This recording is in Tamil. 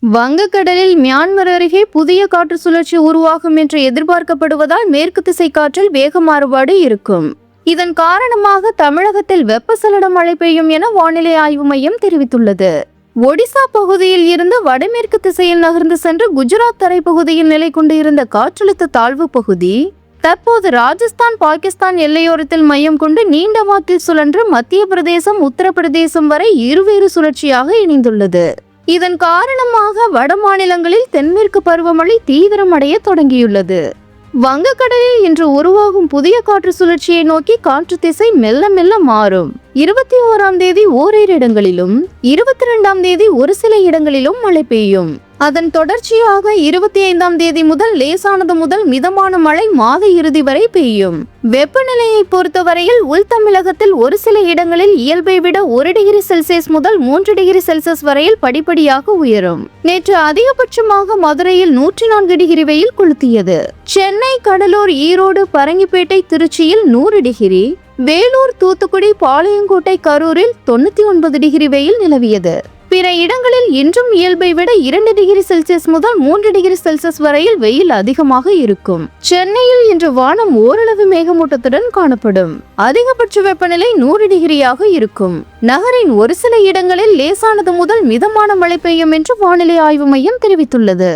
வங்கக்கடலில் மியான்மர் அருகே புதிய காற்று சுழற்சி உருவாகும் என்று எதிர்பார்க்கப்படுவதால் மேற்கு திசை காற்றில் வேக மாறுபாடு இருக்கும். இதன் காரணமாக தமிழகத்தில் வெப்பசலன மழை பெய்யும் என வானிலை ஆய்வு மையம் தெரிவித்துள்ளது. ஒடிசா பகுதியில் இருந்து வடமேற்கு திசையில் நகர்ந்து சென்று குஜராத் தரைப்பகுதியில் நிலை கொண்டு இருந்த காற்றழுத்த தாழ்வு பகுதி தற்போது ராஜஸ்தான் பாகிஸ்தான் எல்லையோரத்தில் மையம் கொண்டு நீண்ட வாக்கில் சுழன்று மத்திய பிரதேசம் உத்தரப்பிரதேசம் வரை இருவேறு சுழற்சியாக இணைந்துள்ளது. இதன் காரணமாக வட மாநிலங்களில் தென்மேற்கு பருவமழை தீவிரமடைய தொடங்கியுள்ளது. வங்கக்கடலில் இன்று உருவாகும் புதிய காற்று சுழற்சியை நோக்கி காற்று திசை மெல்ல மெல்ல மாறும். 21ஆம் தேதி ஓரிரு இடங்களிலும் 22ஆம் தேதி ஒரு சில இடங்களிலும் மழை பெய்யும். அதன் தொடர்ச்சியாக 25ஆம் தேதி முதல் லேசானது முதல் மிதமான மழை மாத இறுதி வரை பெய்யும். வெப்பநிலையை பொறுத்தவரையில் உள் தமிழகத்தில் ஒரு சில இடங்களில் இயல்பை விட 1 டிகிரி செல்சியஸ் முதல் 3 டிகிரி செல்சியஸ் வரையில் படிப்படியாக உயரும். நேற்று அதிகபட்சமாக மதுரையில் 104 டிகிரி வெயில் கொளுத்தியது. சென்னை, கடலூர், ஈரோடு, பரங்கிப்பேட்டை, திருச்சியில் 100 டிகிரி, வேலூர், தூத்துக்குடி, பாளையங்கோட்டை, கரூரில் 99 டிகிரி வெயில் நிலவியது. பிற இடங்களில் இன்றும் இயல்பை விட 2 டிகிரி செல்சியஸ் முதல் 3 டிகிரி செல்சியஸ் வரையில் வெயில் அதிகமாக இருக்கும். சென்னையில் இன்று வானம் ஓரளவு மேகமூட்டத்துடன் காணப்படும். அதிகபட்ச வெப்பநிலை 100 டிகிரியாக இருக்கும். நகரின் ஒரு சில இடங்களில் லேசானது முதல் மிதமான மழை பெய்யும் என்று வானிலை ஆய்வு மையம் தெரிவித்துள்ளது.